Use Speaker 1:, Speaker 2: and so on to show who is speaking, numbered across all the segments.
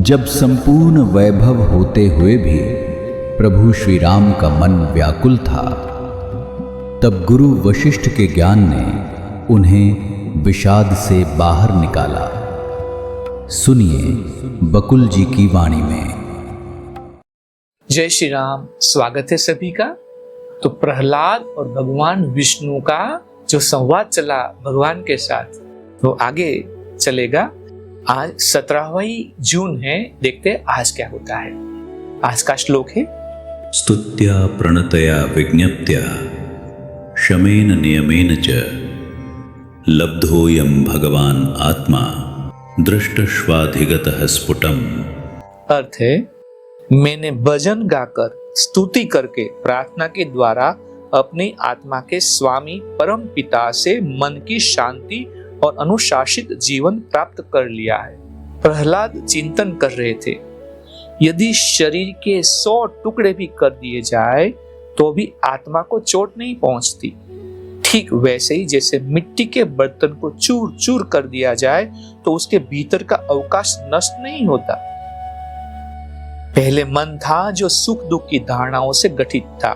Speaker 1: जब संपूर्ण वैभव होते हुए भी प्रभु श्री राम का मन व्याकुल था, तब गुरु वशिष्ठ के ज्ञान ने उन्हें विषाद से बाहर निकाला। सुनिए बकुल जी की वाणी में।
Speaker 2: जय श्री राम। स्वागत है सभी का। तो प्रहलाद और भगवान विष्णु का जो संवाद चला भगवान के साथ, वो आगे चलेगा। आज 17 जून है। देखते हैं आज क्या होता है। आज का श्लोक है,
Speaker 3: स्तुत्या प्रणतया विज्ञप्त्या शमेन नियमेन च लब्धोऽयं भगवान आत्मा दृष्टश्वाधिगतः स्फुटम्।
Speaker 2: अर्थ है, मैंने भजन गाकर स्तुति करके प्रार्थना के द्वारा अपनी आत्मा के स्वामी परम पिता से मन की शांति और अनुशासित जीवन प्राप्त कर लिया है। प्रहलाद चिंतन कर रहे थे, यदि शरीर के 100 टुकड़े भी कर दिए जाए तो भी आत्मा को चोट नहीं पहुंचती। ठीक वैसे ही जैसे मिट्टी के बर्तन को चूर चूर कर दिया जाए तो उसके भीतर का अवकाश नष्ट नहीं होता। पहले मन था जो सुख दुख की धारणाओं से गठित था,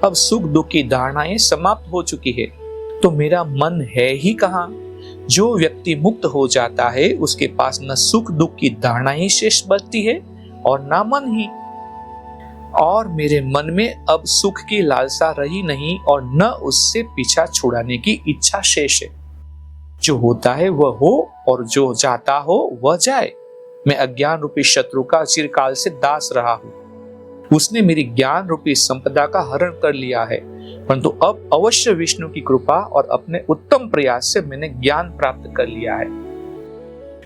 Speaker 2: अब सुख दुख की धारणाएं समाप्त हो चुकी है, तो मेरा मन है ही कहाँ। जो व्यक्ति मुक्त हो जाता है उसके पास न सुख दुख की धारणा ही शेष बचती है और न मन ही। और मेरे मन में अब सुख की लालसा रही नहीं और न उससे पीछा छुड़ाने की इच्छा शेष है। जो होता है वह हो और जो जाता हो वह जाए। मैं अज्ञान रूपी शत्रु का चिरकाल से दास रहा हूं। उसने मेरी ज्ञान रूपी संपदा का हरण कर लिया है, परंतु अब अवश्य विष्णु की कृपा और अपने उत्तम प्रयास से मैंने ज्ञान प्राप्त कर लिया है।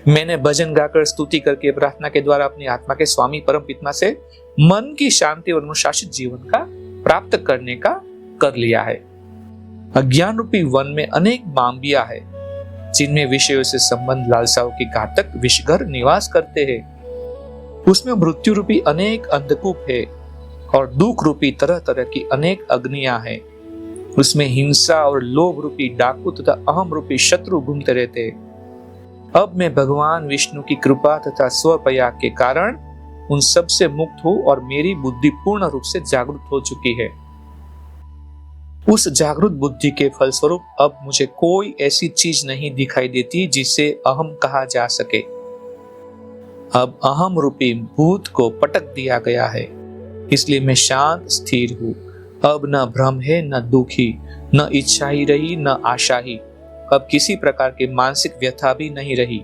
Speaker 2: मैंने भजन गाकर स्तुति करके प्रार्थना के द्वारा अपनी आत्मा के स्वामी परम पिता से मन की शांति और अनुशासित जीवन का प्राप्त करने का कर लिया है। अज्ञान रूपी वन में अनेक बाम्बिया है, जिनमें विषयों से संबंध लालसाओं की घातक विषघर निवास करते हैं। उसमें मृत्यु रूपी अनेक अंधकूप है और दुख रूपी तरह तरह की अनेक अग्नियां हैं। उसमें हिंसा और लोभ रूपी डाकू तथा अहम रूपी शत्रु घूमते रहते हैं। अब मैं भगवान विष्णु की कृपा तथा स्वप्रयाग के कारण उन सब से मुक्त हूं और मेरी बुद्धि पूर्ण रूप से जागृत हो चुकी है। उस जागृत बुद्धि के फलस्वरूप अब मुझे कोई ऐसी चीज नहीं दिखाई देती जिसे अहम कहा जा सके। अब अहम रूपी भूत को पटक दिया गया है, इसलिए मैं शांत स्थिर हूं। अब न भ्रम है, न दुखी, न इच्छा ही रही, न आशा ही। अब किसी प्रकार की मानसिक व्यथा भी नहीं रही।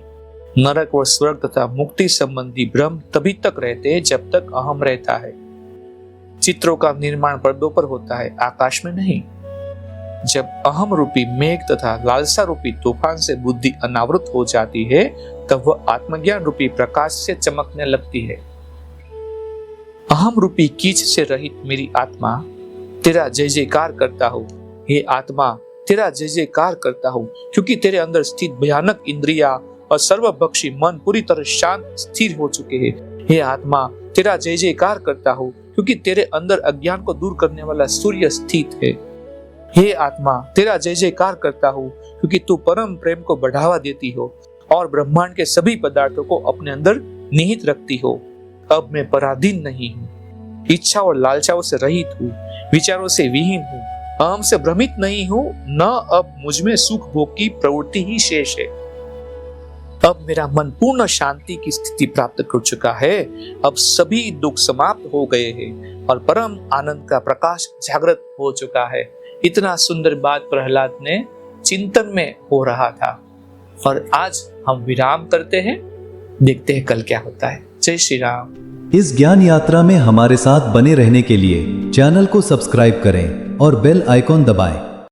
Speaker 2: नरक और स्वर्ग तथा मुक्ति संबंधी भ्रम तभी तक रहते हैं जब तक अहम रहता है। चित्रों का निर्माण पर्दों पर होता है, आकाश में नहीं। जब अहम रूपी मेघ तथा लालसा रूपी तूफान से बुद्धि अनावृत हो जाती है, तब वह आत्मज्ञान रूपी प्रकाश से चमकने लगती है। अहम रूपी कीच से रहित मेरी आत्मा तेरा जय जयकार करता हूँ। हे आत्मा, तेरा जय जयकार करता हूँ, क्योंकि तेरे अंदर स्थित भयानक इंद्रिया और सर्वभक्षी मन पूरी तरह शांत स्थिर हो चुके हैं। हे आत्मा, तेरा जय जयकार करता हूँ, क्योंकि तेरे अंदर अज्ञान को दूर करने वाला सूर्य स्थित है। हे आत्मा, तेरा जय जयकार करता हूँ, क्योंकि तू परम प्रेम को बढ़ावा देती हो और ब्रह्मांड के सभी पदार्थों को अपने अंदर निहित रखती हो। अब मैं पराधीन नहीं हूँ, इच्छा और लालचाओं से रहित हूँ, विचारों से विहीन हूँ, अहम से भ्रमित नहीं हूँ, न अब मुझमें सुख भोग की प्रवृत्ति ही शेष है। अब मेरा मन पूर्ण शांति की स्थिति प्राप्त कर चुका है। अब सभी दुख समाप्त हो गए हैं और परम आनंद का प्रकाश जागृत हो चुका है। इतना सुंदर बात प्रहलाद ने चिंतन में हो रहा था। और आज हम विराम करते हैं, देखते हैं कल क्या होता है। जय श्री राम।
Speaker 4: इस ज्ञान यात्रा में हमारे साथ बने रहने के लिए चैनल को सब्सक्राइब करें और बेल आइकॉन दबाएं।